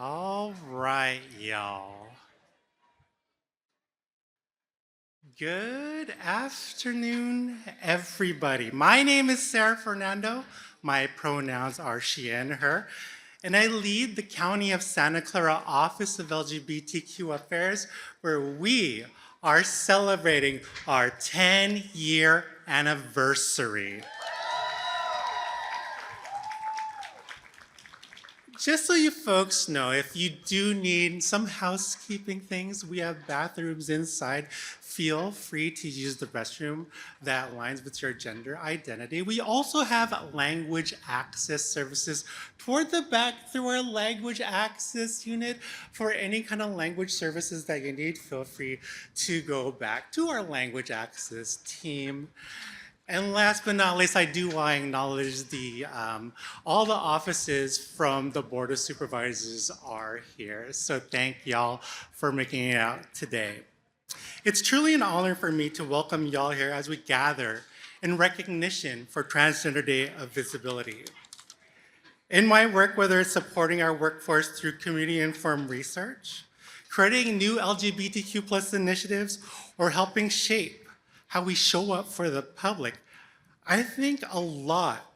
All right, y'all. Good afternoon, everybody. My name is Sarah Fernando. My pronouns are she and her. And I lead the County of Santa Clara Office of LGBTQ Affairs, where we are celebrating our 10-year anniversary. Just so you folks know, if you do need some housekeeping things, we have bathrooms inside. Feel free to use the restroom that aligns with your gender identity. We also have language access services toward the back through our language access unit. For any kind of language services that you need, feel free to go back to our language access team. And last but not least, I do want to acknowledge all the offices from the Board of Supervisors are here. So thank y'all for making it out today. It's truly an honor for me to welcome y'all here as we gather in recognition for Transgender Day of Visibility. In my work, whether it's supporting our workforce through community-informed research, creating new LGBTQ plus initiatives, or helping shape how we show up for the public, I think a lot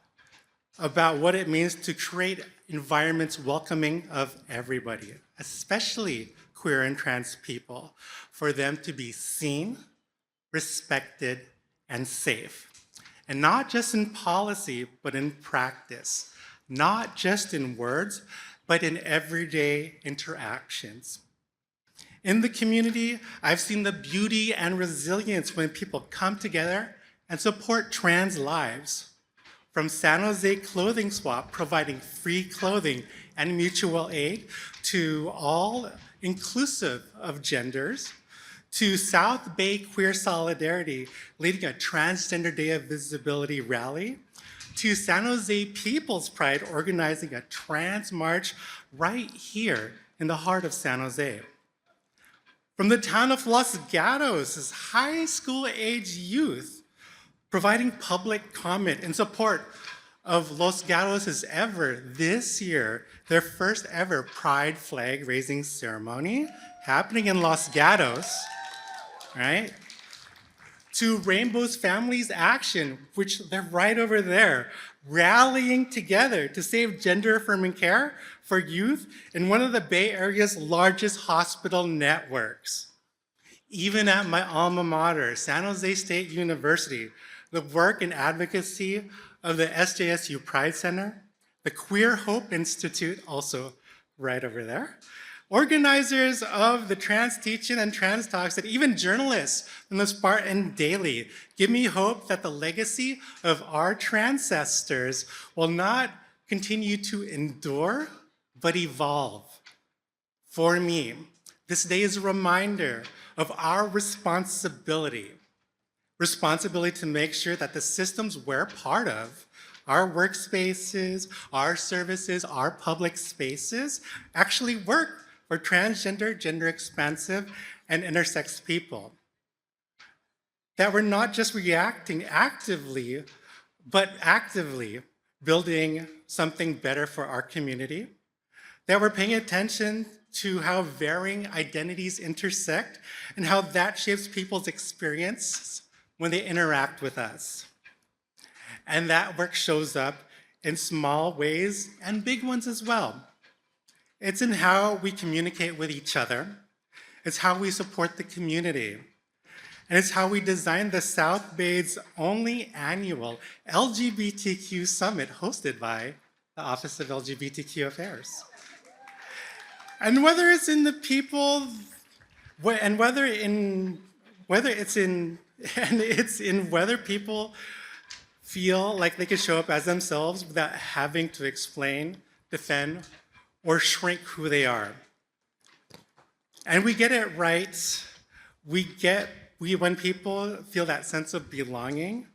about what it means to create environments welcoming of everybody, especially queer and trans people, for them to be seen, respected, and safe. And not just in policy, but in practice. Not just in words, but in everyday interactions. In the community, I've seen the beauty and resilience when people come together and support trans lives. From San Jose Clothing Swap, providing free clothing and mutual aid to all inclusive of genders, to South Bay Queer Solidarity, leading a Transgender Day of Visibility rally, to San Jose People's Pride, organizing a trans march right here in the heart of San Jose. From the town of Los Gatos' high school age youth, providing public comment in support of Los Gatos' this year, their first ever Pride flag raising ceremony happening in Los Gatos, right? To Rainbow's Families Action, which they're right over there, rallying together to save gender-affirming care for youth in one of the Bay Area's largest hospital networks. Even at my alma mater, San Jose State University, the work and advocacy of the SJSU Pride Center, the Queer Hope Institute, also right over there, organizers of the Trans Teach-In and Trans Talks, and even journalists from the Spartan Daily give me hope that the legacy of our transcestors will not continue to endure, but evolve. For me, this day is a reminder of our responsibility to make sure that the systems we're part of, our workspaces, our services, our public spaces, actually work for transgender, gender expansive, and intersex people. That we're not just reacting actively, but actively building something better for our community. That we're paying attention to how varying identities intersect and how that shapes people's experience when they interact with us. And that work shows up in small ways and big ones as well. It's in how we communicate with each other. It's how we support the community. And it's how we design the South Bay's only annual LGBTQ Summit hosted by the Office of LGBTQ Affairs. And whether it's in the people, and whether people feel like they can show up as themselves without having to explain, defend, or shrink who they are. And we get it right. When people feel that sense of belonging,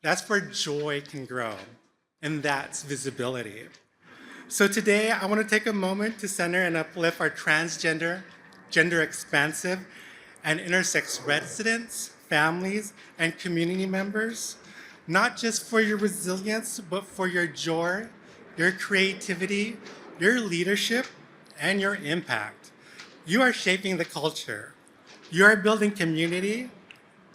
that's where joy can grow, and that's visibility. So today, I want to take a moment to center and uplift our transgender, gender expansive, and intersex residents, families, and community members, not just for your resilience, but for your joy, your creativity, your leadership, and your impact. You are shaping the culture. You are building community,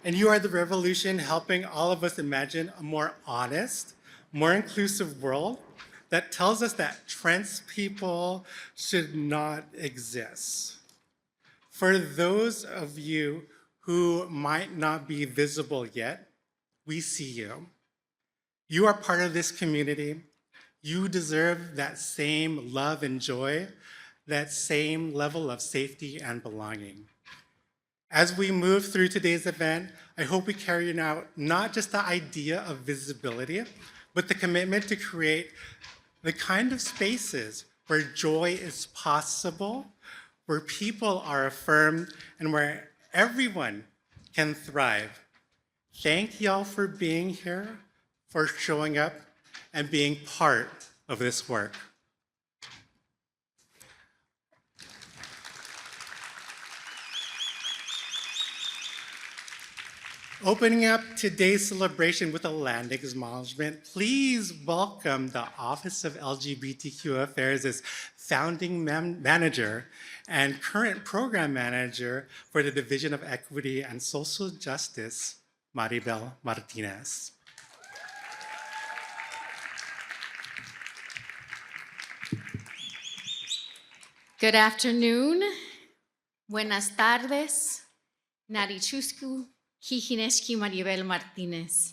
and you are the revolution helping all of us imagine a more honest, more inclusive world that tells us that trans people should not exist. For those of you who might not be visible yet, we see you. You are part of this community. You deserve that same love and joy, that same level of safety and belonging. As we move through today's event, I hope we carry out not just the idea of visibility, but the commitment to create the kind of spaces where joy is possible, where people are affirmed, and where everyone can thrive. Thank y'all for being here, for showing up, and being part of this work. Opening up today's celebration with a land acknowledgement, please welcome the Office of LGBTQ Affairs' founding manager and current program manager for the Division of Equity and Social Justice, Maribel Martinez. Good afternoon. Buenas tardes. Narichusku. Hijineski Maribel Martinez.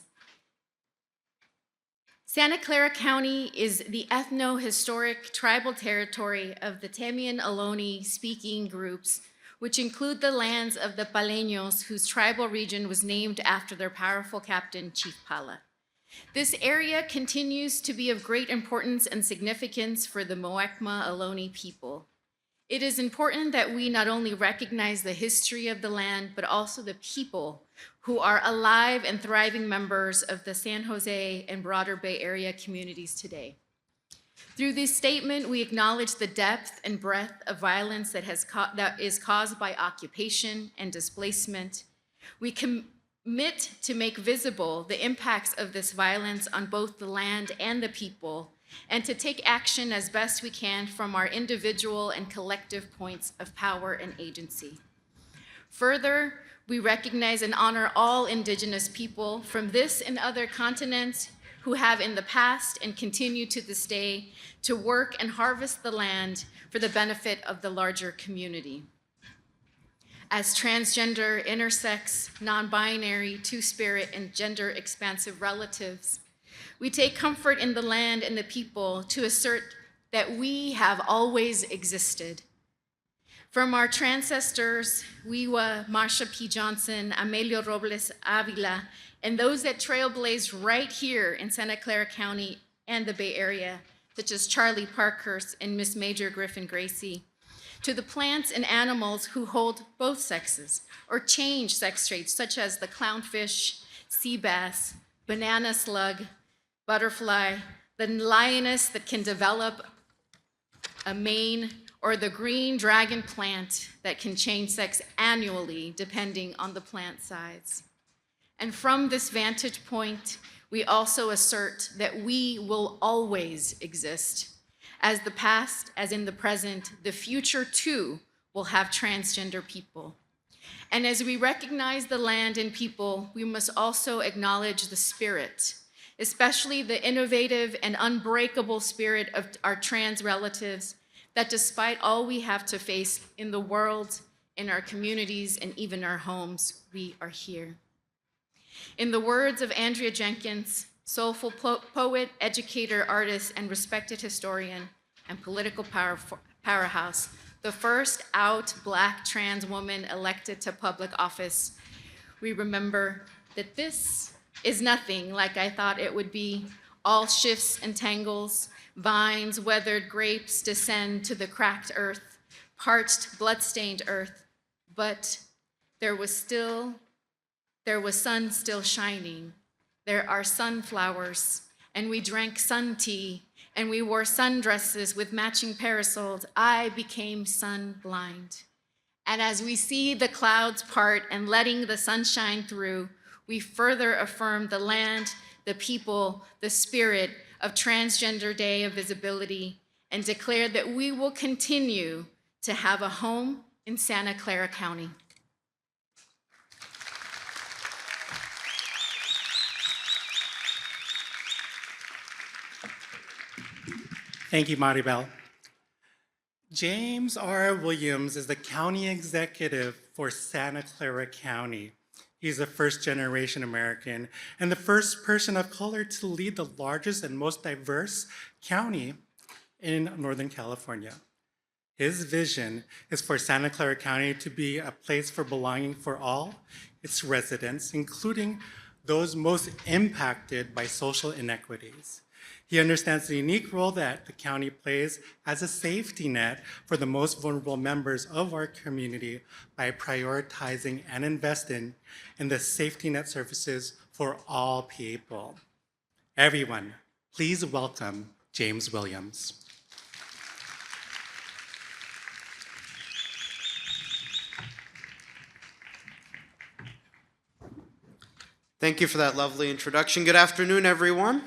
Santa Clara County is the ethno-historic tribal territory of the Temian Ohlone speaking groups, which include the lands of the Paleños, whose tribal region was named after their powerful captain, Chief Pala. This area continues to be of great importance and significance for the Muwekma Ohlone people. It is important that we not only recognize the history of the land, but also the people who are alive and thriving members of the San Jose and broader Bay Area communities today. Through this statement, we acknowledge the depth and breadth of violence that is caused by occupation and displacement. We commit to make visible the impacts of this violence on both the land and the people, and to take action as best we can from our individual and collective points of power and agency. Further, we recognize and honor all Indigenous people from this and other continents who have in the past and continue to this day to work and harvest the land for the benefit of the larger community. As transgender, intersex, non-binary, two-spirit, and gender-expansive relatives, we take comfort in the land and the people to assert that we have always existed. From our ancestors, Wiwa, Marsha P. Johnson, Amelio Robles Avila, and those that trailblazed right here in Santa Clara County and the Bay Area, such as Charlie Parkhurst and Miss Major Griffin Gracie, to the plants and animals who hold both sexes or change sex traits, such as the clownfish, sea bass, banana slug, butterfly, the lioness that can develop a mane, or the green dragon plant that can change sex annually depending on the plant size. And from this vantage point, we also assert that we will always exist. As the past, as in the present, the future too will have transgender people. And as we recognize the land and people, we must also acknowledge the spirit, especially the innovative and unbreakable spirit of our trans relatives, that despite all we have to face in the world, in our communities, and even our homes, we are here. In the words of Andrea Jenkins, soulful poet, educator, artist, and respected historian and political powerhouse, the first out Black trans woman elected to public office, we remember that this is nothing like I thought it would be. All shifts and tangles, vines, weathered grapes descend to the cracked earth, parched, blood-stained earth. But there was sun still shining. There are sunflowers, and we drank sun tea, and we wore sundresses with matching parasols. I became sun blind. And as we see the clouds part and letting the sun shine through, we further affirm the land, the people, the spirit of Transgender Day of Visibility, and declare that we will continue to have a home in Santa Clara County. Thank you, Maribel. James R. Williams is the county executive for Santa Clara County. He's a first-generation American and the first person of color to lead the largest and most diverse county in Northern California. His vision is for Santa Clara County to be a place for belonging for all its residents, including those most impacted by social inequities. He understands the unique role that the county plays as a safety net for the most vulnerable members of our community by prioritizing and investing in the safety net services for all people. Everyone, please welcome James Williams. Thank you for that lovely introduction. Good afternoon, everyone.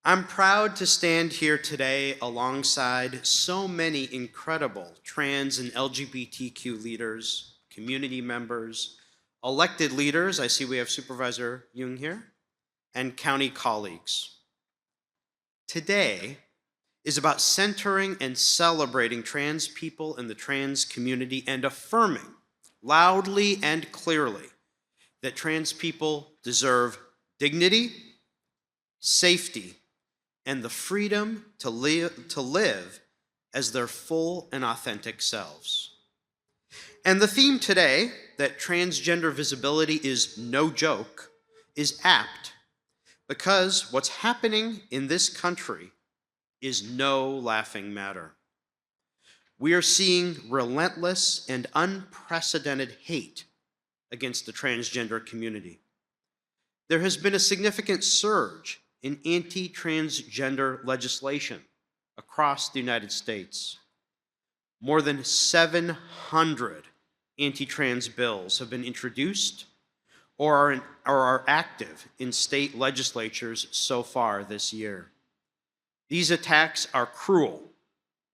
I'm proud to stand here today alongside so many incredible trans and LGBTQ leaders, community members, elected leaders, I see we have Supervisor Jung here, and county colleagues. Today is about centering and celebrating trans people in the trans community and affirming loudly and clearly that trans people deserve dignity, safety, and the freedom to live as their full and authentic selves. And the theme today, that transgender visibility is no joke, is apt because what's happening in this country is no laughing matter. We are seeing relentless and unprecedented hate against the transgender community. There has been a significant surge in anti-transgender legislation across the United States. More than 700 anti-trans bills have been introduced or are active in state legislatures so far this year. These attacks are cruel,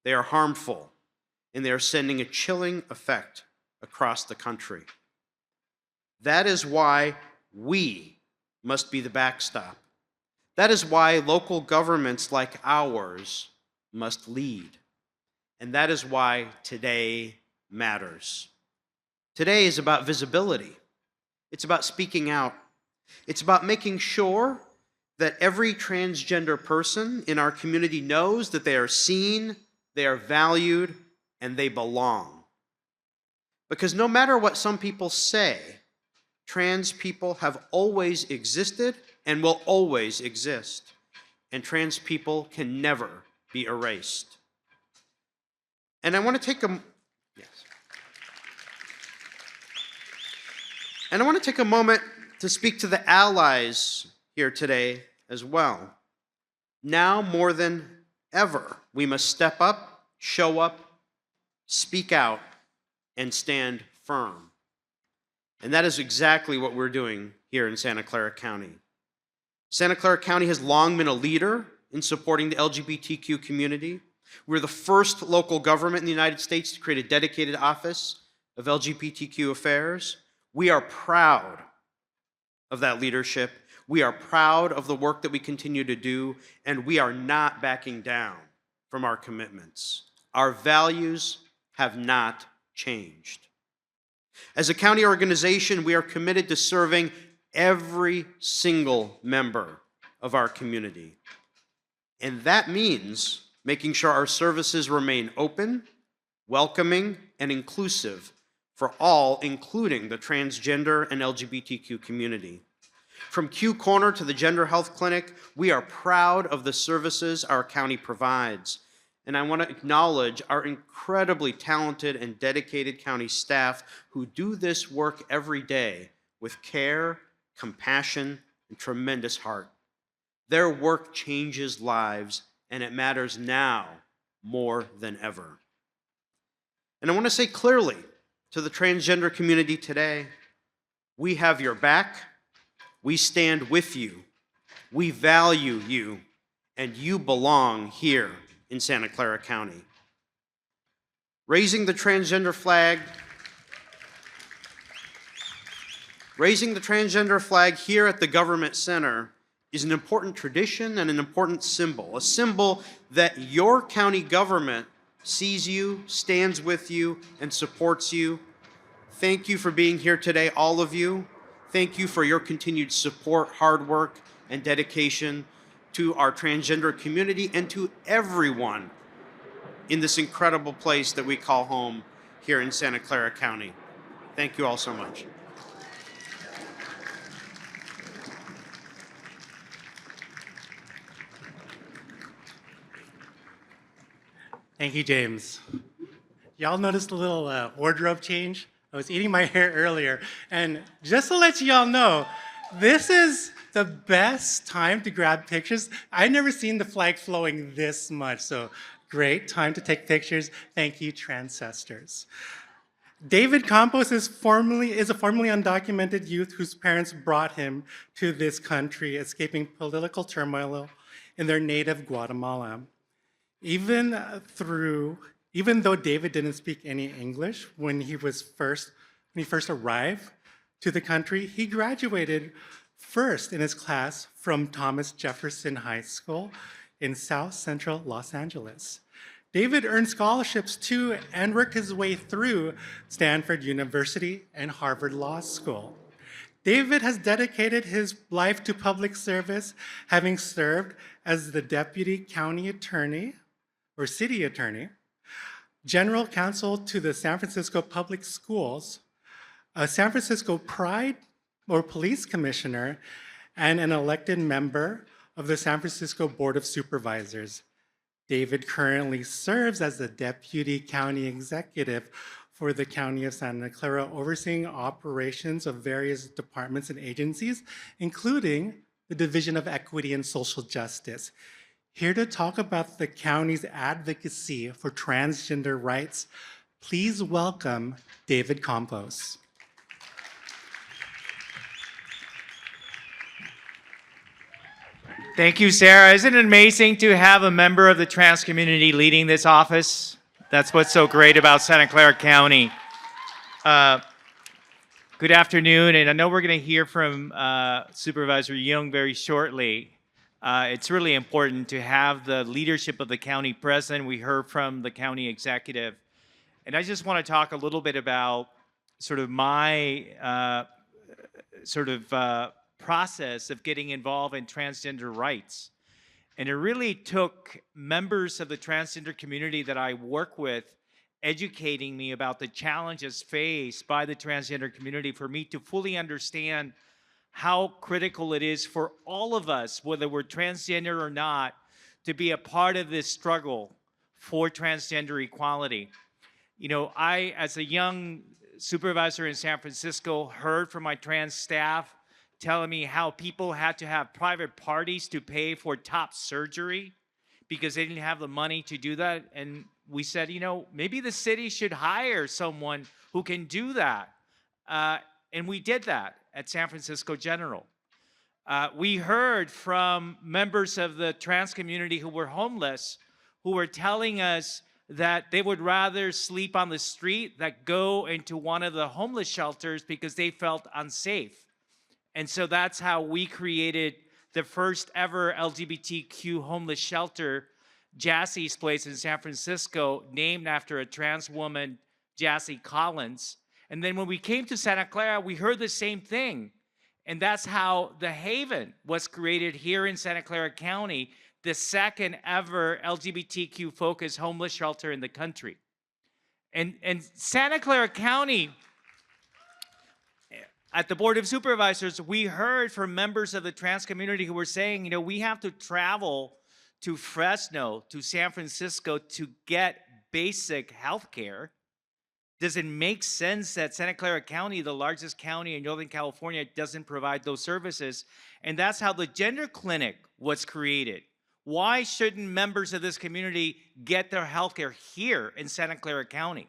they are harmful, and they are sending a chilling effect across the country. That is why we must be the backstop. That is why local governments like ours must lead. And that is why today matters. Today is about visibility. It's about speaking out. It's about making sure that every transgender person in our community knows that they are seen, they are valued, and they belong. Because no matter what some people say, trans people have always existed and will always exist, and trans people can never be erased. And I want to take a moment to speak to the allies here today as well. Now more than ever, we must step up, show up, speak out, and stand firm. And that is exactly what we're doing here in Santa Clara County. Santa Clara County has long been a leader in supporting the LGBTQ community. We're the first local government in the United States to create a dedicated office of LGBTQ affairs. We are proud of that leadership. We are proud of the work that we continue to do, and we are not backing down from our commitments. Our values have not changed. As a county organization, we are committed to serving every single member of our community. And that means making sure our services remain open, welcoming, and inclusive for all, including the transgender and LGBTQ community. From Q Corner to the Gender Health Clinic, we are proud of the services our county provides. And I want to acknowledge our incredibly talented and dedicated county staff who do this work every day with care, compassion, and tremendous heart. Their work changes lives, and it matters now more than ever. And I want to say clearly to the transgender community today, we have your back, we stand with you, we value you, and you belong here in Santa Clara County. Raising the transgender flag here at the Government Center is an important tradition and an important symbol, a symbol that your county government sees you, stands with you, and supports you. Thank you for being here today, all of you. Thank you for your continued support, hard work, and dedication to our transgender community and to everyone in this incredible place that we call home here in Santa Clara County. Thank you all so much. Thank you, James. Y'all noticed a little wardrobe change? I was eating my hair earlier, and just to let y'all know, this is the best time to grab pictures. I've never seen the flag flowing this much, so great time to take pictures. Thank you, Transcestors. David Campos is a formerly undocumented youth whose parents brought him to this country, escaping political turmoil in their native Guatemala. Even though David didn't speak any English when he first arrived to the country, he graduated first in his class from Thomas Jefferson High School in South Central Los Angeles. David earned scholarships to and worked his way through Stanford University and Harvard Law School. David has dedicated his life to public service, having served as the deputy county attorney or city attorney, general counsel to the San Francisco Public Schools, a San Francisco Pride or Police Commissioner, and an elected member of the San Francisco Board of Supervisors. David currently serves as the Deputy County Executive for the County of Santa Clara, overseeing operations of various departments and agencies, including the Division of Equity and Social Justice. Here to talk about the county's advocacy for transgender rights, please welcome David Campos. Thank you, Sarah. Isn't it amazing to have a member of the trans community leading this office? That's what's so great about Santa Clara County. Good afternoon, and I know we're going to hear from Supervisor Young very shortly. It's really important to have the leadership of the county present. We heard from the county executive. And I just want to talk a little bit about sort of my process of getting involved in transgender rights. And it really took members of the transgender community that I work with educating me about the challenges faced by the transgender community for me to fully understand how critical it is for all of us, whether we're transgender or not, to be a part of this struggle for transgender equality. You know, I, as a young supervisor in San Francisco, heard from my trans staff telling me how people had to have private parties to pay for top surgery because they didn't have the money to do that. And we said, you know, maybe the city should hire someone who can do that. And we did that at San Francisco General. We heard from members of the trans community who were homeless, who were telling us that they would rather sleep on the street than go into one of the homeless shelters because they felt unsafe. And so that's how we created the first ever LGBTQ homeless shelter, Jassie's Place in San Francisco, named after a trans woman, Jassie Collins. And then when we came to Santa Clara, we heard the same thing. And that's how The Haven was created here in Santa Clara County, the second ever LGBTQ focused homeless shelter in the country. And Santa Clara County, at the Board of Supervisors, we heard from members of the trans community who were saying, you know, we have to travel to Fresno, to San Francisco to get basic health care. Does it make sense that Santa Clara County, the largest county in Northern California, doesn't provide those services? And that's how the Gender Clinic was created. Why shouldn't members of this community get their health care here in Santa Clara County?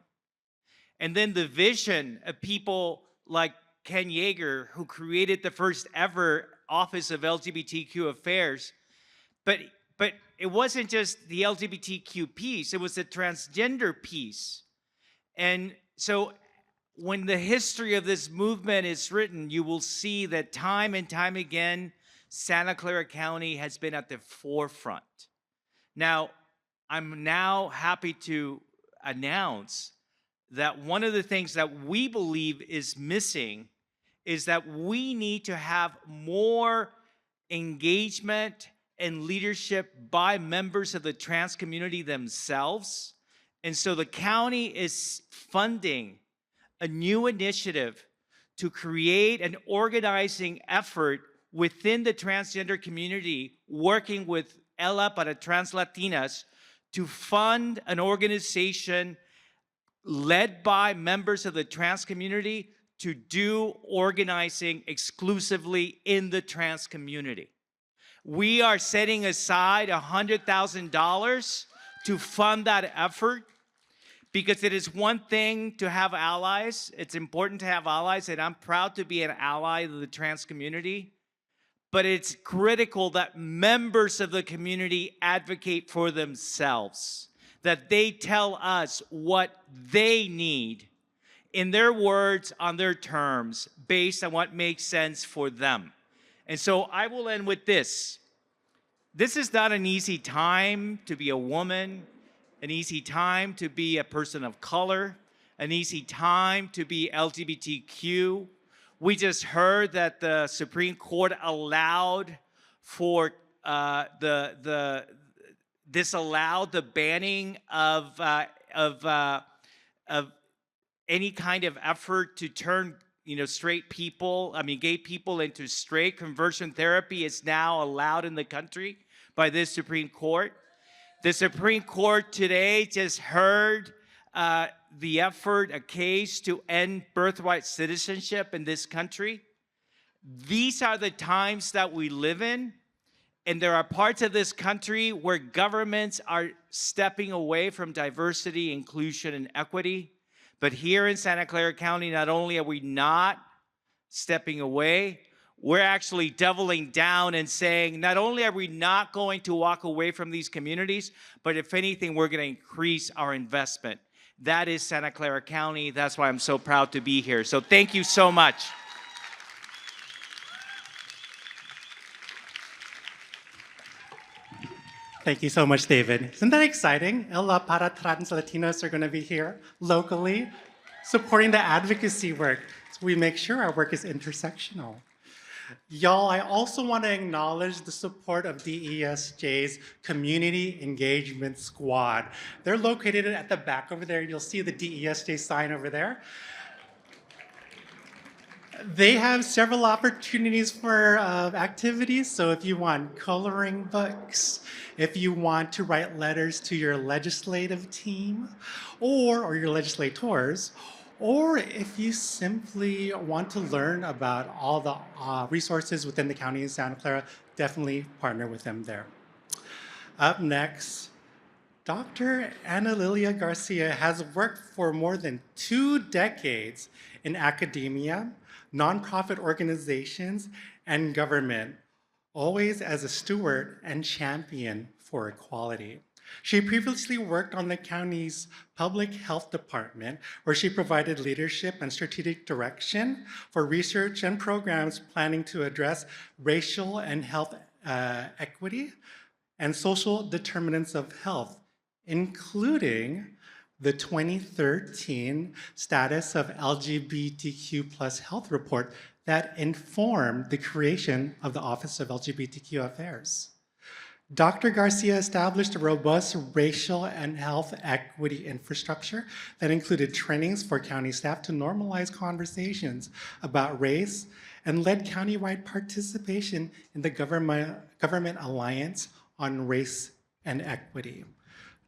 And then the vision of people like Ken Yeager, who created the first ever Office of LGBTQ Affairs. But But it wasn't just the LGBTQ piece, it was the transgender piece. And so when the history of this movement is written, you will see that time and time again, Santa Clara County has been at the forefront. Now, I'm now happy to announce that one of the things that we believe is missing is that we need to have more engagement and leadership by members of the trans community themselves. And so the county is funding a new initiative to create an organizing effort within the transgender community, working with Ella para Trans Latinas to fund an organization led by members of the trans community to do organizing exclusively in the trans community. We are setting aside $100,000 to fund that effort because it is one thing to have allies. It's important to have allies, and I'm proud to be an ally of the trans community. But it's critical that members of the community advocate for themselves, that they tell us what they need in their words, on their terms, based on what makes sense for them. And so I will end with this. This is not an easy time to be a woman, an easy time to be a person of color, an easy time to be LGBTQ. We just heard that the Supreme Court allowed for disallowed the banning of any kind of effort to turn gay people into straight. Conversion therapy is now allowed in the country by this Supreme Court. The Supreme Court today just heard the effort, a case to end birthright citizenship in this country. These are the times that we live in, and there are parts of this country where governments are stepping away from diversity, inclusion, and equity. But here in Santa Clara County, not only are we not stepping away, we're actually doubling down and saying, not only are we not going to walk away from these communities, but if anything, we're going to increase our investment. That is Santa Clara County. That's why I'm so proud to be here. So thank you so much. Thank you so much, David. Isn't that exciting? Ella para Trans Latinos are going to be here locally supporting the advocacy work so we make sure our work is intersectional. Y'all, I also want to acknowledge the support of DESJ's Community Engagement Squad. They're located at the back over there. You'll see the DESJ sign over there. They have several opportunities for activities. So if you want coloring books, if you want to write letters to your legislative team or your legislators, or if you simply want to learn about all the resources within the county of Santa Clara, definitely partner with them there. Up next, Dr. Ana Lilia Garcia has worked for more than 2 decades in academia, nonprofit organizations, and government, always as a steward and champion for equality. She previously worked on the county's public health department, where she provided leadership and strategic direction for research and programs planning to address racial and health equity and social determinants of health, including the 2013 Status of LGBTQ plus Health Report that informed the creation of the Office of LGBTQ Affairs. Dr. Garcia established a robust racial and health equity infrastructure that included trainings for county staff to normalize conversations about race and led countywide participation in the Government Alliance on Race and Equity.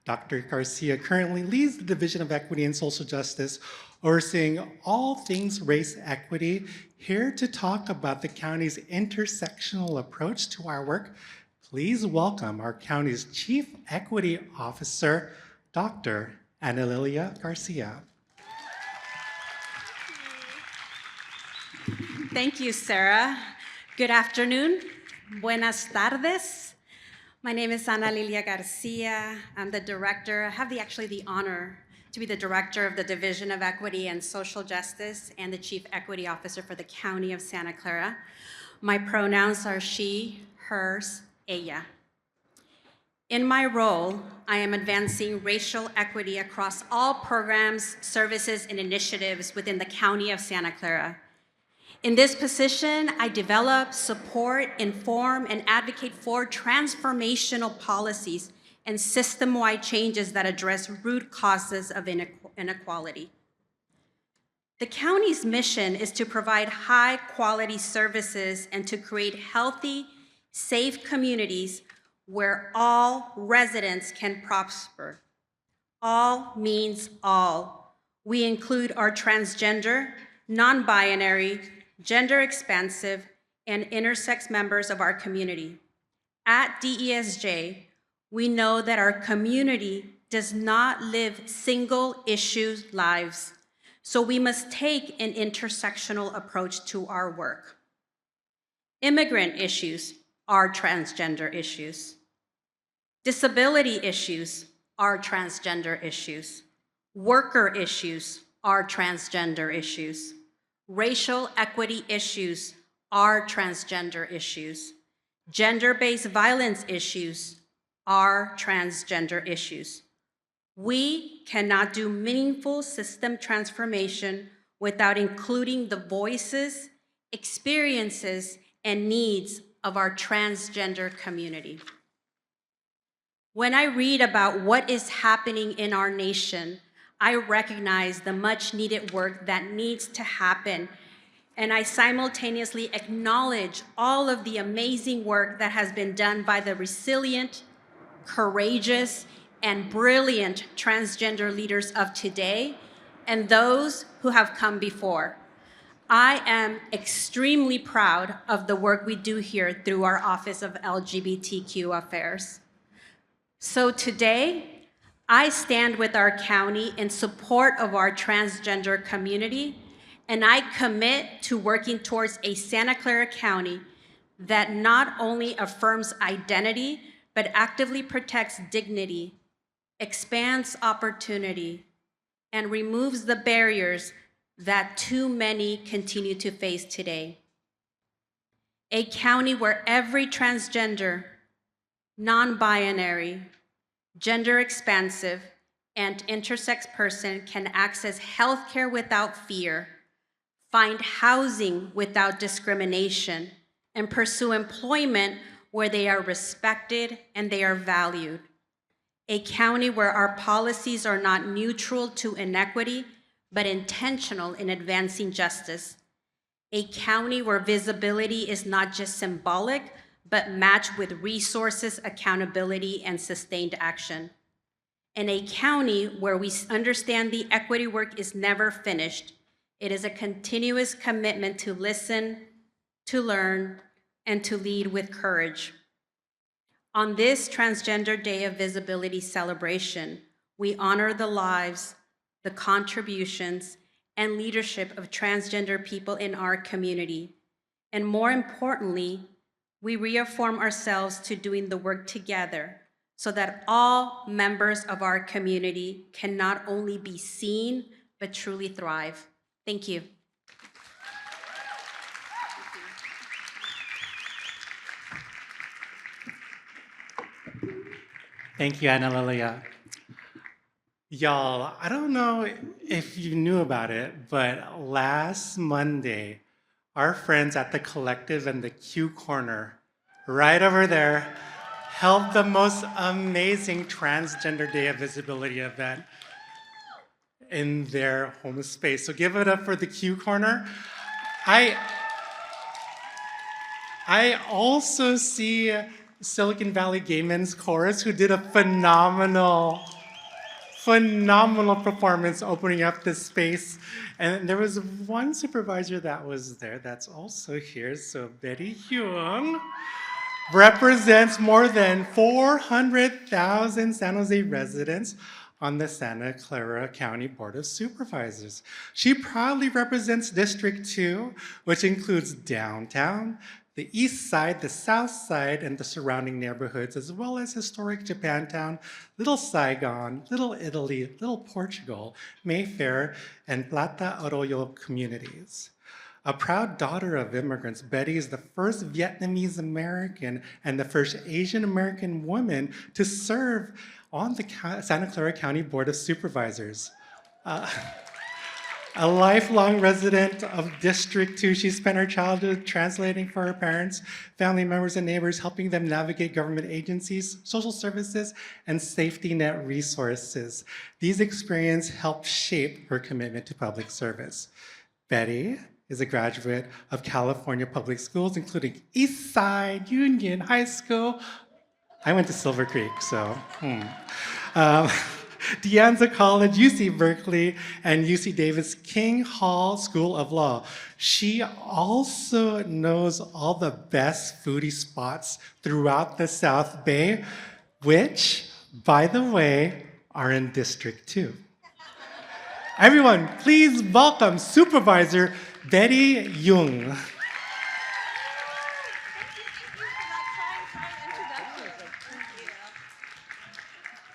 Dr. Garcia currently leads the Division of Equity and Social Justice, overseeing all things race equity. Here to talk about the county's intersectional approach to our work, please welcome our county's Chief Equity Officer, Dr. Ana Lilia Garcia. Thank you, Sarah. Good afternoon. Buenas tardes. My name is Ana Lilia Garcia. I'm the director. I have actually the honor to be the director of the Division of Equity and Social Justice and the Chief Equity Officer for the County of Santa Clara. My pronouns are she, hers, ella. In my role, I am advancing racial equity across all programs, services, and initiatives within the County of Santa Clara. In this position, I develop, support, inform, and advocate for transformational policies and system-wide changes that address root causes of inequality. The county's mission is to provide high-quality services and to create healthy, safe communities where all residents can prosper. All means all. We include our transgender, non-binary, gender expansive, and intersex members of our community. At DESJ, we know that our community does not live single-issue lives, so we must take an intersectional approach to our work. Immigrant issues are transgender issues. Disability issues are transgender issues. Worker issues are transgender issues. Racial equity issues are transgender issues. Gender-based violence issues are transgender issues. We cannot do meaningful system transformation without including the voices, experiences, and needs of our transgender community. When I read about what is happening in our nation, I recognize the much needed work that needs to happen, and I simultaneously acknowledge all of the amazing work that has been done by the resilient, courageous, and brilliant transgender leaders of today and those who have come before. I am extremely proud of the work we do here through our Office of LGBTQ Affairs. So today, I stand with our county in support of our transgender community, and I commit to working towards a Santa Clara County that not only affirms identity, but actively protects dignity, expands opportunity, and removes the barriers that too many continue to face today. A county where every transgender, non-binary, gender expansive, and intersex person can access healthcare without fear, find housing without discrimination, and pursue employment where they are respected and they are valued. A county where our policies are not neutral to inequity, but intentional in advancing justice. A county where visibility is not just symbolic, but matched with resources, accountability, and sustained action. And a county where we understand the equity work is never finished. It is a continuous commitment to listen, to learn, and to lead with courage. On this Transgender Day of Visibility celebration, we honor the lives, the contributions, and leadership of transgender people in our community. And more importantly, we reaffirm ourselves to doing the work together so that all members of our community can not only be seen, but truly thrive. Thank you. Thank you, Ana Lilia. Y'all, I don't know if you knew about it, but last Monday, our friends at the Collective and the Q Corner, right over there, held the most amazing Transgender Day of Visibility event in their home space. So give it up for the Q Corner. I also see Silicon Valley Gay Men's Chorus, who did a phenomenal performance opening up this space. And there was one supervisor that was there that's also here. So Betty Huang represents more than 400,000 San Jose residents on the Santa Clara County Board of Supervisors. She proudly represents District 2, which includes downtown, the East Side, the South Side, and the surrounding neighborhoods, as well as historic Japantown, Little Saigon, Little Italy, Little Portugal, Mayfair, and Plata Arroyo communities. A proud daughter of immigrants, Betty is the first Vietnamese American and the first Asian American woman to serve on the Santa Clara County Board of Supervisors. A lifelong resident of District 2, she spent her childhood translating for her parents, family members, and neighbors, helping them navigate government agencies, social services, and safety net resources. These experiences helped shape her commitment to public service. Betty is a graduate of California public schools, including East Side Union High School. I went to Silver Creek, so. De Anza College, UC Berkeley, and UC Davis King Hall School of Law. She also knows all the best foodie spots throughout the South Bay, which, by the way, are in District 2. Everyone, please welcome Supervisor Betty Jung.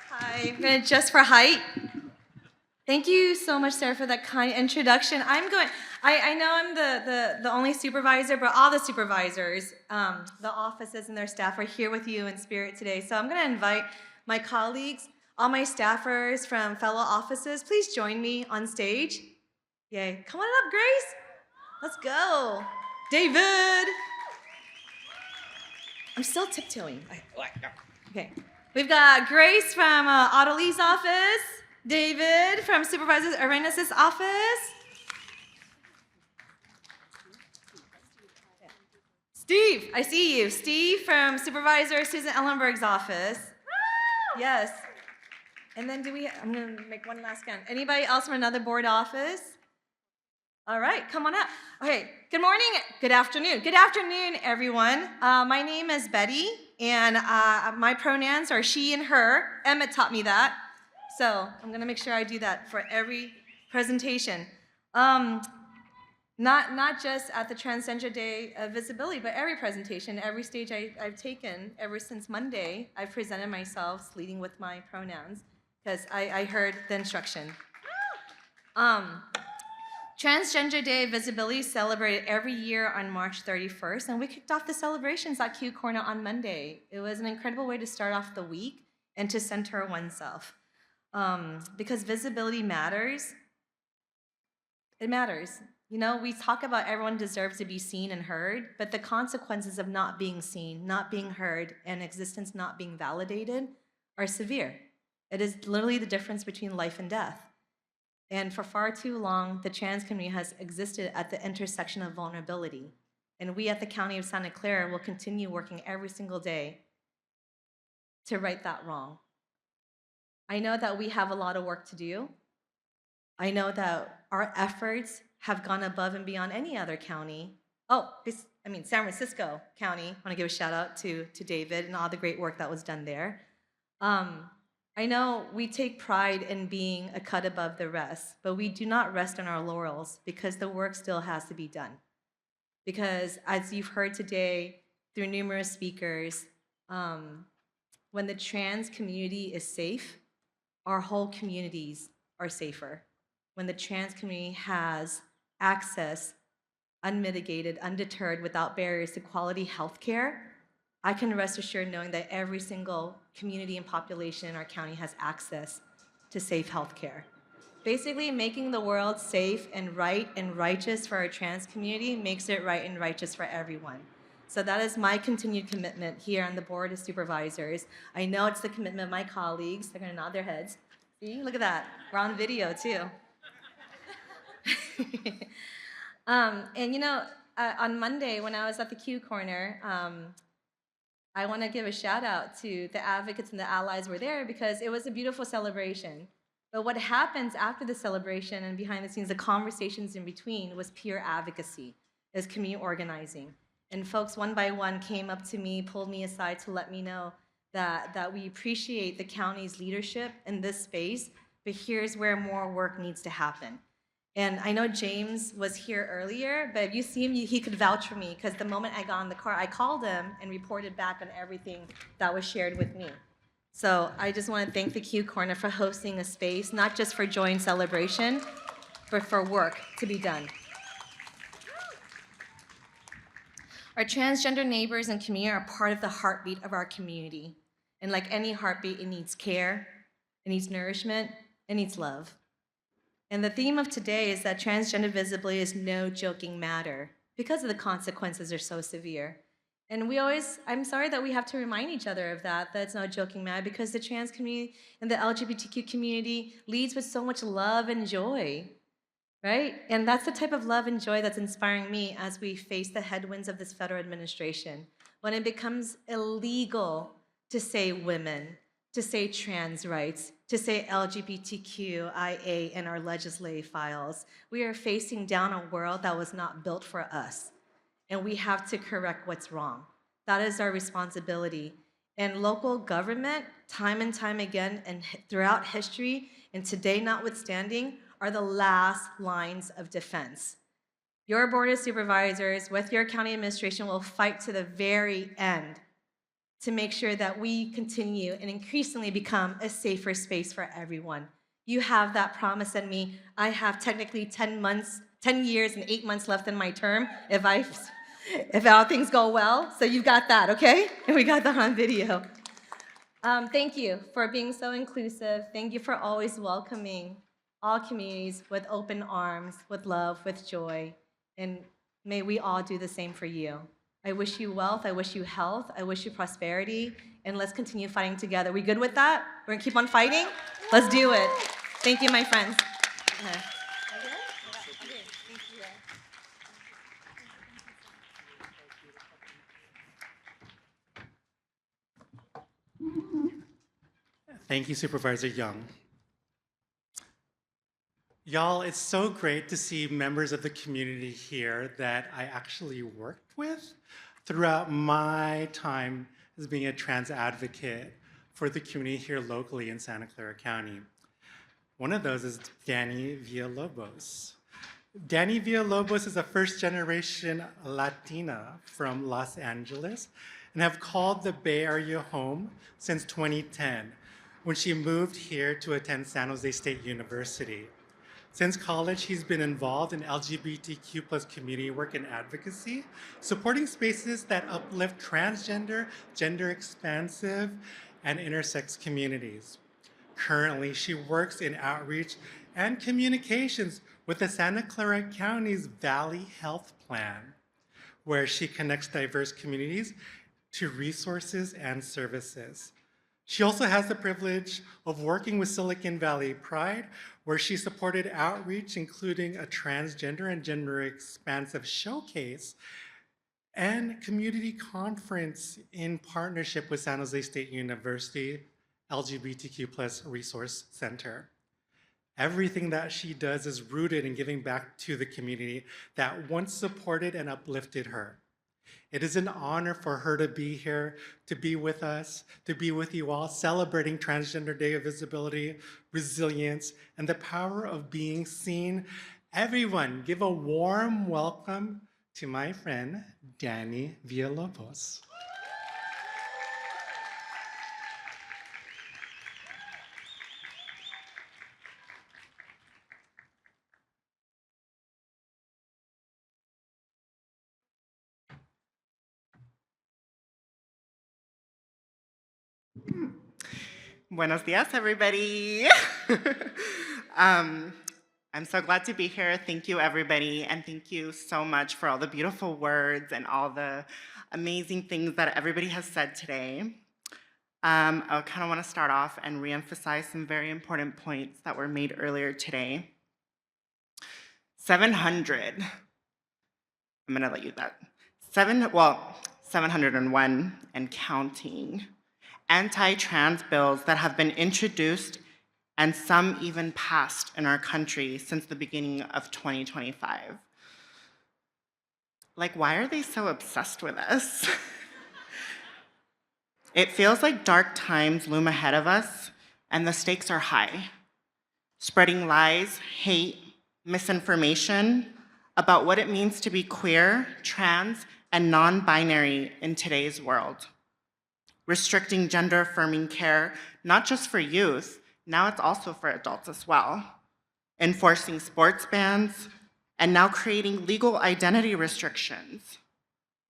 Hi, I'm going to adjust for height. Thank you so much, Sarah, for that kind introduction. I know I'm the only supervisor, but all the supervisors, the offices and their staff are here with you in spirit today. So I'm going to invite my colleagues, all my staffers from fellow offices, please join me on stage. Yay. Come on up, Grace. Let's go. David. I'm still tiptoeing. Okay. We've got Grace from Audalie's office, David from Supervisor Arenas' office, Steve, I see you. Steve from Supervisor Susan Ellenberg's office. Yes. And then I'm going to make one last scan. Anybody else from another board office? All right, come on up. Okay, good morning, good afternoon. Good afternoon, everyone. My name is Betty, and my pronouns are she and her. Emmett taught me that, so I'm gonna make sure I do that for every presentation. Not just at the Transgender Day of Visibility, but every presentation, every stage I've taken ever since Monday, I've presented myself leading with my pronouns, because I heard the instruction. Transgender Day of Visibility is celebrated every year on March 31st, and we kicked off the celebrations at Q Corner on Monday. It was an incredible way to start off the week and to center oneself. Because visibility matters. It matters. You know, we talk about everyone deserves to be seen and heard, but the consequences of not being seen, not being heard, and existence not being validated are severe. It is literally the difference between life and death. And for far too long, the trans community has existed at the intersection of vulnerability. And we at the County of Santa Clara will continue working every single day to right that wrong. I know that we have a lot of work to do. I know that our efforts have gone above and beyond any other county. San Francisco County. I want to give a shout out to David and all the great work that was done there. I know we take pride in being a cut above the rest, but we do not rest on our laurels because the work still has to be done. Because as you've heard today through numerous speakers, when the trans community is safe, our whole communities are safer. When the trans community has access, unmitigated, undeterred, without barriers to quality health care, I can rest assured knowing that every single community and population in our county has access to safe health care. Basically, making the world safe and right and righteous for our trans community makes it right and righteous for everyone. So that is my continued commitment here on the Board of Supervisors. I know it's the commitment of my colleagues. They're gonna nod their heads. See, look at that. We're on video too. And you know, on Monday when I was at the Q Corner, I want to give a shout out to the advocates and the allies who were there because it was a beautiful celebration. But what happens after the celebration and behind the scenes, the conversations in between, was pure advocacy, is community organizing. And folks one by one came up to me, pulled me aside to let me know that we appreciate the county's leadership in this space, but here's where more work needs to happen. And I know James was here earlier, but if you see him, he could vouch for me, because the moment I got in the car, I called him and reported back on everything that was shared with me. So I just want to thank the Q Corner for hosting a space, not just for joy and celebration, but for work to be done. Our transgender neighbors and community are part of the heartbeat of our community. And like any heartbeat, it needs care, it needs nourishment, it needs love. And the theme of today is that transgender visibility is no joking matter because of the consequences are so severe. And I'm sorry that we have to remind each other of that it's no joking matter, because the trans community and the LGBTQ community leads with so much love and joy, right? And that's the type of love and joy that's inspiring me as we face the headwinds of this federal administration. When it becomes illegal to say women, to say trans rights, to say LGBTQIA in our legislative files, we are facing down a world that was not built for us. And we have to correct what's wrong. That is our responsibility. And local government, time and time again, and throughout history, and today notwithstanding, are the last lines of defense. Your board of supervisors with your county administration will fight to the very end to make sure that we continue and increasingly become a safer space for everyone. You have that promise in me. I have technically 10 years and 8 months left in my term if all things go well. So you've got that, okay? And we got that on video. Thank you for being so inclusive. Thank you for always welcoming all communities with open arms, with love, with joy. And may we all do the same for you. I wish you wealth, I wish you health, I wish you prosperity, and let's continue fighting together. We good with that? We're gonna keep on fighting? Let's do it. Thank you, my friends. Thank you, Supervisor Young. Y'all, it's so great to see members of the community here that I actually worked with throughout my time as being a trans advocate for the community here locally in Santa Clara County. One of those is Danny Villalobos. Danny Villalobos is a first-generation Latina from Los Angeles and have called the Bay Area home since 2010, when she moved here to attend San Jose State University. Since college, he's been involved in LGBTQ plus community work and advocacy, supporting spaces that uplift transgender, gender expansive, and intersex communities. Currently, she works in outreach and communications with the Santa Clara County's Valley Health Plan, where she connects diverse communities to resources and services. She also has the privilege of working with Silicon Valley Pride, where she supported outreach, including a transgender and gender expansive showcase and community conference in partnership with San Jose State University LGBTQ plus Resource Center. Everything that she does is rooted in giving back to the community that once supported and uplifted her. It is an honor for her to be here, to be with us, to be with you all, celebrating Transgender Day of Visibility, resilience, and the power of being seen. Everyone, give a warm welcome to my friend, Danny Villalobos. Buenos dias, everybody. I'm so glad to be here. Thank you, everybody, and thank you so much for all the beautiful words and all the amazing things that everybody has said today. I kind of want to start off and reemphasize some very important points that were made earlier today. 700. I'm going to let you that. 701 and counting anti-trans bills that have been introduced and some even passed in our country since the beginning of 2025. Like, why are they so obsessed with us? It feels like dark times loom ahead of us and the stakes are high. Spreading lies, hate, misinformation about what it means to be queer, trans, and non-binary in today's world. Restricting gender-affirming care, not just for youth, now it's also for adults as well. Enforcing sports bans, and now creating legal identity restrictions.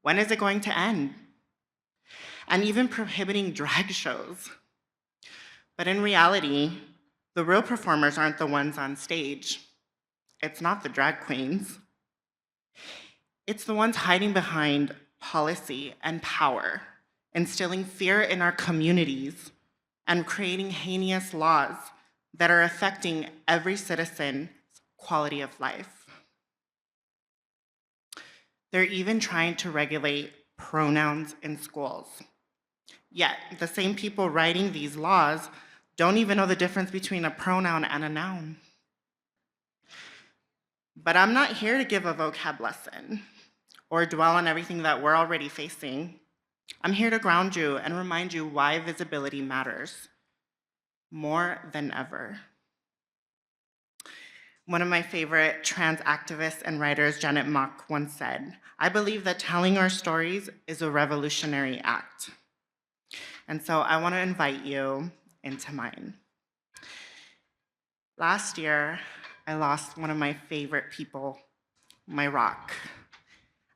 When is it going to end? And even prohibiting drag shows. But in reality, the real performers aren't the ones on stage. It's not the drag queens. It's the ones hiding behind policy and power, instilling fear in our communities, and creating heinous laws that are affecting every citizen's quality of life. They're even trying to regulate pronouns in schools. Yet, the same people writing these laws don't even know the difference between a pronoun and a noun. But I'm not here to give a vocab lesson or dwell on everything that we're already facing. I'm here to ground you and remind you why visibility matters more than ever. One of my favorite trans activists and writers, Janet Mock, once said, "I believe that telling our stories is a revolutionary act." And so I want to invite you into mine. Last year, I lost one of my favorite people, my rock.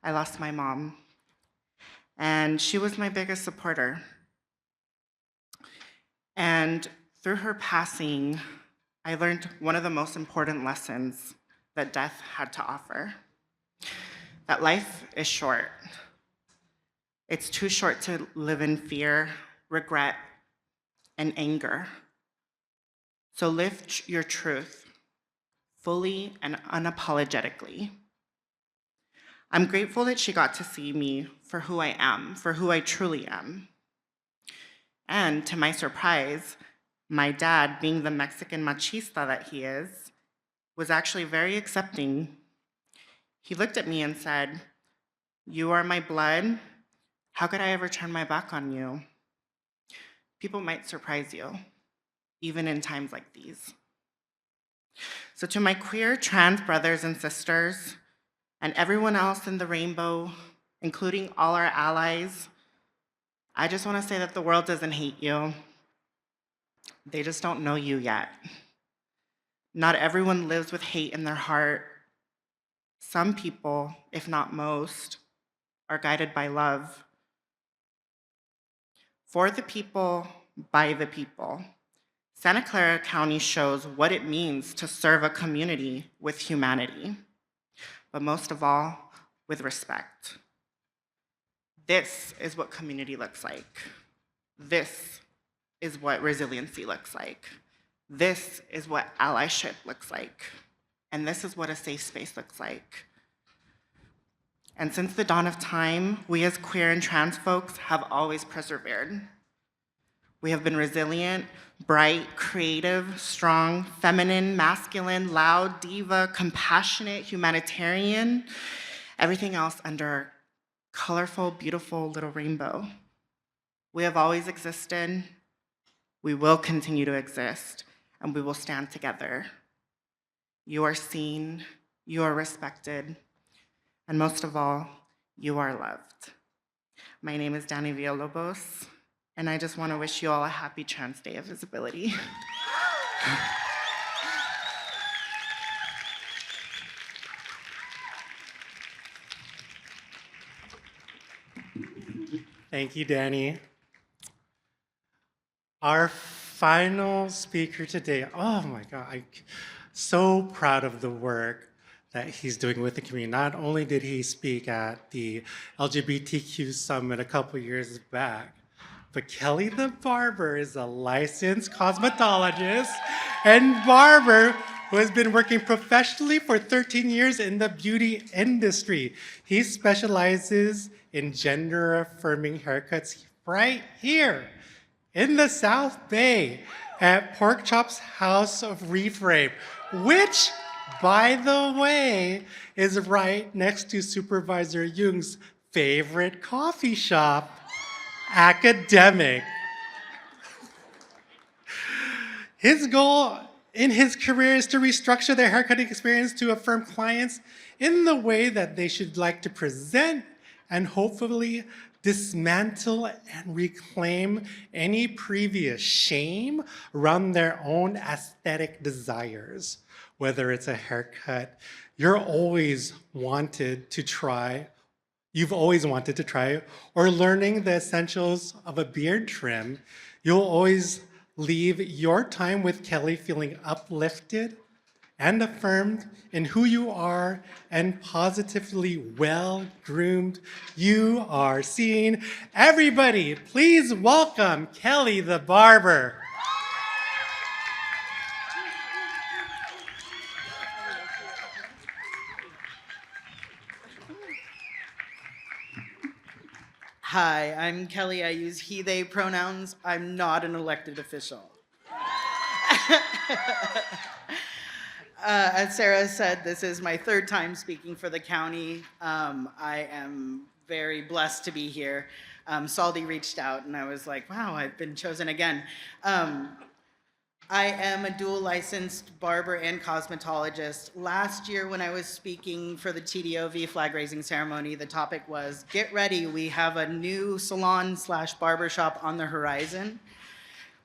I lost my mom, and she was my biggest supporter. And through her passing, I learned one of the most important lessons that death had to offer. That life is short. It's too short to live in fear, regret, and anger. So live your truth fully and unapologetically. I'm grateful that she got to see me for who I am, for who I truly am. And to my surprise, my dad, being the Mexican machista that he is, was actually very accepting. He looked at me and said, "You are my blood. How could I ever turn my back on you?" People might surprise you, even in times like these. So to my queer trans brothers and sisters, and everyone else in the rainbow, including all our allies, I just want to say that the world doesn't hate you. They just don't know you yet. Not everyone lives with hate in their heart. Some people, if not most, are guided by love. For the people, by the people, Santa Clara County shows what it means to serve a community with humanity, but most of all, with respect. This is what community looks like. This is what resiliency looks like. This is what allyship looks like. And this is what a safe space looks like. And since the dawn of time, we as queer and trans folks have always persevered. We have been resilient, bright, creative, strong, feminine, masculine, loud, diva, compassionate, humanitarian, everything else under a colorful, beautiful little rainbow. We have always existed, we will continue to exist, and we will stand together. You are seen, you are respected, and most of all, you are loved. My name is Dani Villalobos, and I just want to wish you all a happy Trans Day of Visibility. Thank you, Danny. Our final speaker today, oh my God, I'm so proud of the work that he's doing with the community. Not only did he speak at the LGBTQ Summit a couple years back, but Kelly the Barber is a licensed cosmetologist and barber who has been working professionally for 13 years in the beauty industry. He specializes in gender-affirming haircuts right here in the South Bay at Pork Chop's House of Reframe, which, by the way, is right next to Supervisor Jung's favorite coffee shop, Academic. His goal in his career is to restructure their haircutting experience to affirm clients in the way that they should like to present and hopefully dismantle and reclaim any previous shame around their own aesthetic desires. Whether it's a haircut you've always wanted to try, or learning the essentials of a beard trim, you'll always leave your time with Kelly feeling uplifted and affirmed in who you are and positively well-groomed you are seen. Everybody, please welcome Kelly the barber. Hi, I'm Kelly. I use he, they pronouns. I'm not an elected official. As Sarah said, this is my third time speaking for the county. I am very blessed to be here. Saldi reached out and I was like, wow, I've been chosen again. I am a dual licensed barber and cosmetologist. Last year when I was speaking for the TDOV flag raising ceremony, the topic was, get ready, we have a new salon/barber shop on the horizon.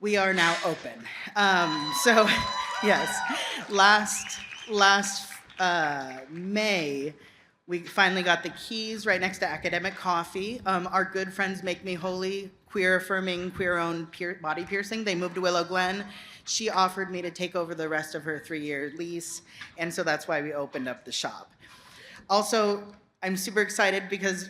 We are now open. So yes, last May, we finally got the keys right next to Academic Coffee. Our good friends Make Me Holy, queer affirming, queer owned body piercing, they moved to Willow Glen. She offered me to take over the rest of her 3-year lease, and so that's why we opened up the shop. Also, I'm super excited because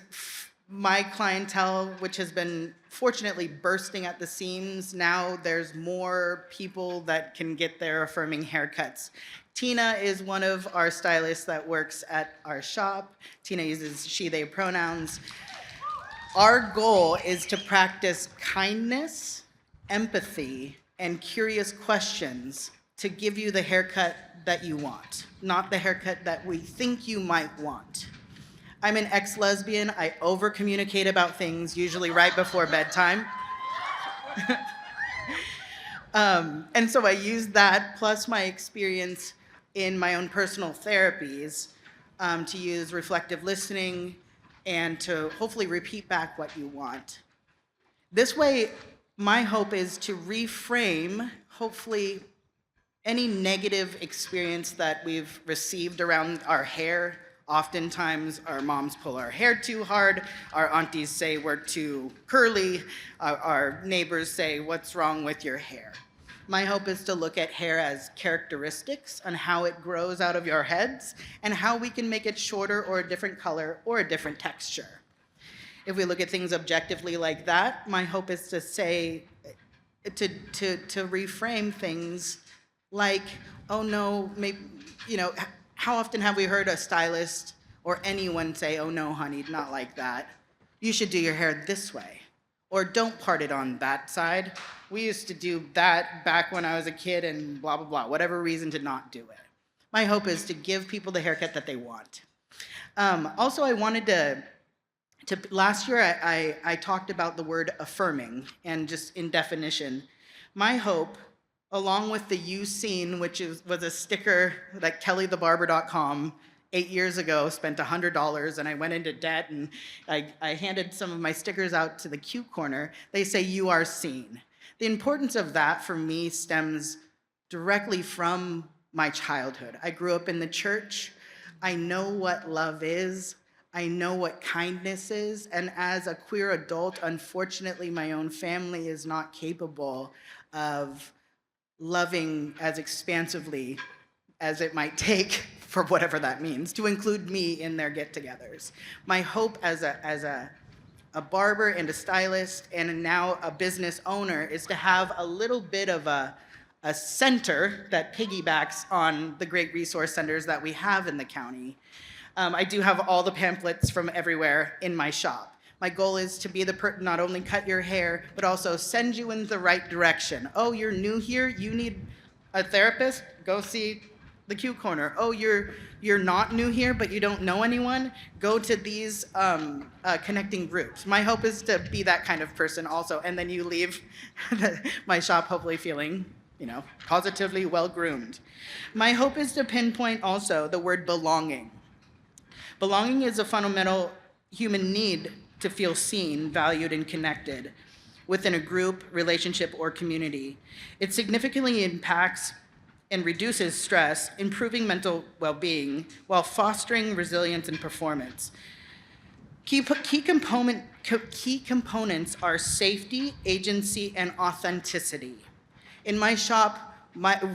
my clientele, which has been fortunately bursting at the seams, now there's more people that can get their affirming haircuts. Tina is one of our stylists that works at our shop. Tina uses she, they pronouns. Our goal is to practice kindness, empathy, and curious questions to give you the haircut that you want, not the haircut that we think you might want. I'm an ex-lesbian. I over-communicate about things, usually right before bedtime. And so I use that, plus my experience in my own personal therapies, to use reflective listening and to hopefully repeat back what you want. This way, my hope is to reframe, hopefully, any negative experience that we've received around our hair. Oftentimes, our moms pull our hair too hard, our aunties say we're too curly, our neighbors say, what's wrong with your hair? My hope is to look at hair as characteristics and how it grows out of your heads and how we can make it shorter or a different color or a different texture. If we look at things objectively like that, my hope is to say, to reframe things like, oh no, maybe, how often have we heard a stylist or anyone say, oh no, honey, not like that. You should do your hair this way. Or don't part it on that side. We used to do that back when I was a kid and blah, blah, blah, whatever reason to not do it. My hope is to give people the haircut that they want. Also, I wanted to last year I talked about the word affirming and just in definition. My hope, along with the You Seen, which was a sticker that kellythebarber.com 8 years ago spent $100 and I went into debt and I handed some of my stickers out to the Q Corner. They say you are seen. The importance of that for me stems directly from my childhood. I grew up in the church. I know what love is. I know what kindness is, and as a queer adult, unfortunately, my own family is not capable of loving as expansively as it might take, for whatever that means, to include me in their get-togethers. My hope as a barber and a stylist and now a business owner is to have a little bit of a center that piggybacks on the great resource centers that we have in the county. I do have all the pamphlets from everywhere in my shop. My goal is to be not only cut your hair, but also send you in the right direction. Oh, you're new here, you need a therapist? Go see the Q Corner. Oh, you're not new here, but you don't know anyone? Go to these connecting groups. My hope is to be that kind of person also, and then you leave my shop hopefully feeling positively well-groomed. My hope is to pinpoint also the word belonging. Belonging is a fundamental human need to feel seen, valued, and connected within a group, relationship, or community. It significantly impacts and reduces stress, improving mental well-being, while fostering resilience and performance. Key components are safety, agency, and authenticity. In my shop,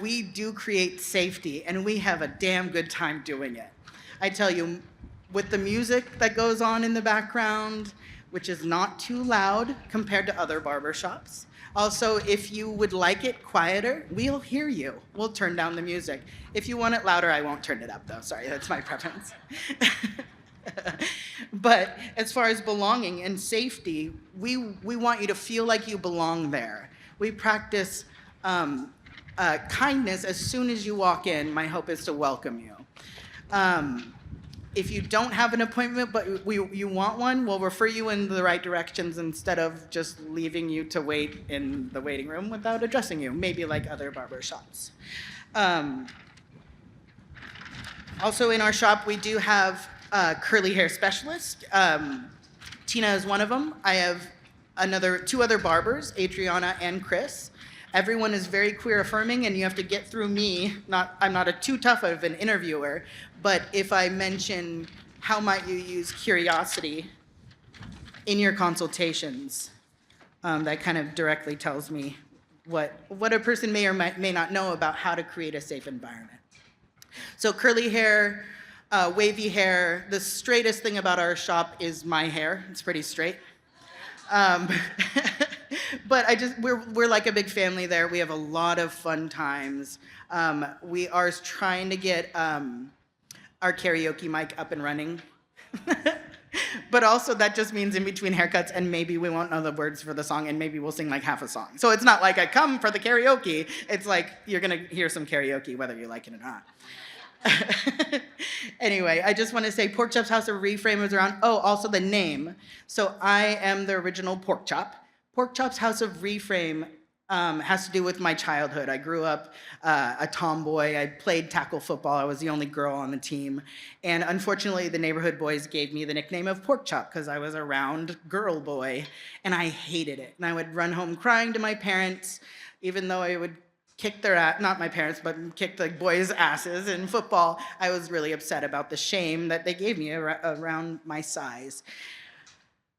we do create safety, and we have a damn good time doing it. I tell you, with the music that goes on in the background, which is not too loud compared to other barbershops. Also, if you would like it quieter, we'll hear you. We'll turn down the music. If you want it louder, I won't turn it up though. Sorry, that's my preference. But as far as belonging and safety, we want you to feel like you belong there. We practice kindness as soon as you walk in. My hope is to welcome you. If you don't have an appointment but you want one, we'll refer you in the right directions instead of just leaving you to wait in the waiting room without addressing you, maybe like other barber shops. Also in our shop, we do have curly hair specialists. Tina is one of them. I have two other barbers, Adriana and Chris. Everyone is very queer affirming, and you have to get through me. I'm not too tough of an interviewer, but if I mention how might you use curiosity in your consultations, that kind of directly tells me what a person may or may not know about how to create a safe environment. So curly hair, wavy hair. The straightest thing about our shop is my hair. It's pretty straight. But we're like a big family there. We have a lot of fun times. We are trying to get our karaoke mic up and running. But also that just means in between haircuts, and maybe we won't know the words for the song, and maybe we'll sing like half a song. So it's not like I come for the karaoke. It's like you're gonna hear some karaoke whether you like it or not. Anyway, I just want to say Pork Chop's House of Reframe is around. Oh, also the name. So I am the original Pork Chop. Pork Chop's House of Reframe has to do with my childhood. I grew up a tomboy. I played tackle football. I was the only girl on the team. And unfortunately, the neighborhood boys gave me the nickname of Pork Chop because I was a round girl boy, and I hated it. And I would run home crying to my parents, even though I would kick their ass, not my parents, but kick the boys' asses in football. I was really upset about the shame that they gave me around my size.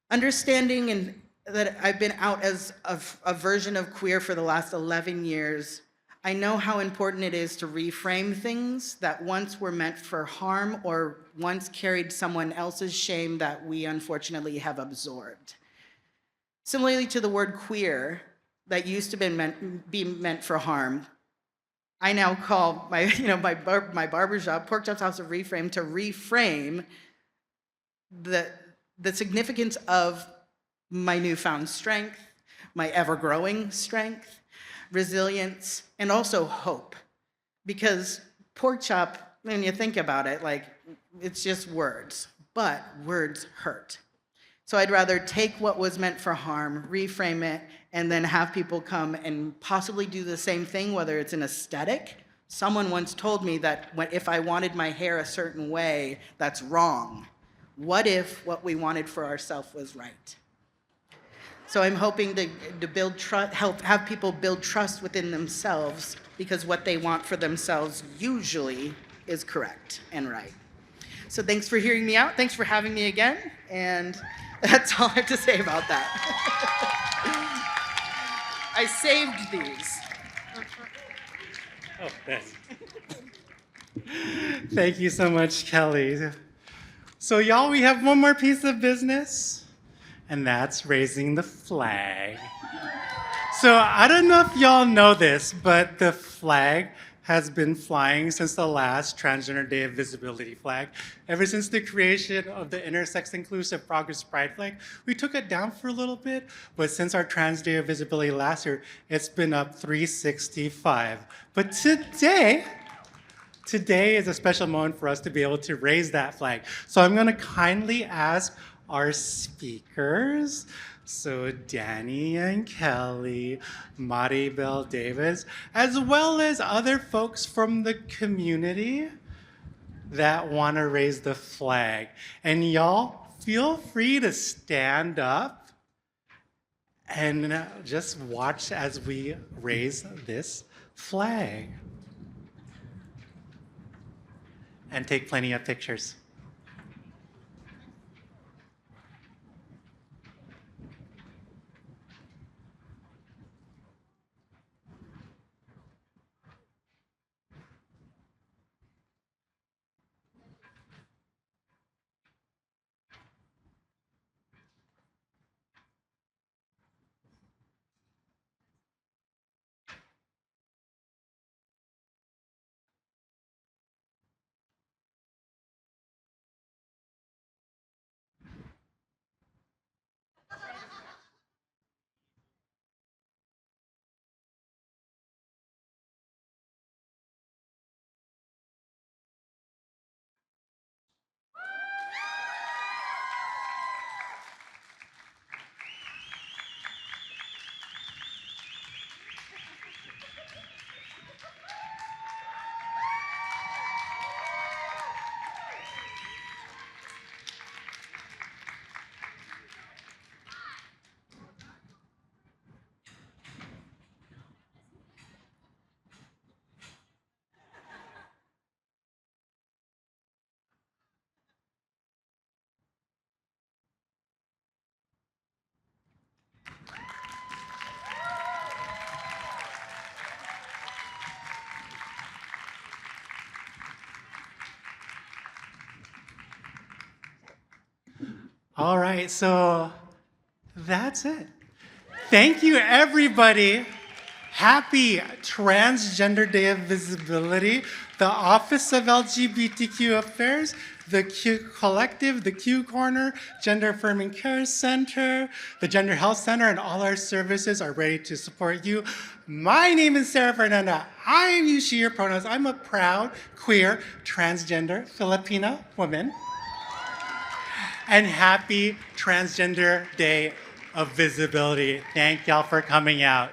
Understanding that I've been out as a version of queer for the last 11 years, I know how important it is to reframe things that once were meant for harm or once carried someone else's shame that we unfortunately have absorbed. Similarly to the word queer, that used to be meant for harm, I now call my barbershop, Pork Chop's House of Reframe, to reframe the significance of my newfound strength, my ever-growing strength, resilience, and also hope. Because pork chop, when you think about it, like, it's just words, but words hurt. So I'd rather take what was meant for harm, reframe it, and then have people come and possibly do the same thing, whether it's an aesthetic. Someone once told me that if I wanted my hair a certain way, that's wrong. What if what we wanted for ourselves was right? So I'm hoping to build have people build trust within themselves, because what they want for themselves usually is correct and right. So thanks for hearing me out. Thanks for having me again. And that's all I have to say about that. I saved these. Oh, thanks. Thank you so much, Kelly. So y'all, we have one more piece of business, and that's raising the flag. So I don't know if y'all know this, but the flag has been flying since the last Transgender Day of Visibility flag. Ever since the creation of the Intersex Inclusive Progress Pride flag, we took it down for a little bit, but since our Trans Day of Visibility last year, it's been up 365. But today is a special moment for us to be able to raise that flag. So I'm gonna kindly ask our speakers So Danny and Kelly, Maribel Davis, as well as other folks from the community that want to raise the flag. And y'all, feel free to stand up and just watch as we raise this flag. And take plenty of pictures. All right, so that's it. Thank you, everybody. Happy Transgender Day of Visibility, the Office of LGBTQ Affairs, the Q Collective, the Q Corner, Gender Affirming Care Center, the Gender Health Center, and all our services are ready to support you. My name is Sarah Fernanda. I use she, her pronouns. I'm a proud, queer, transgender Filipina woman. And happy Transgender Day of Visibility. Thank y'all for coming out.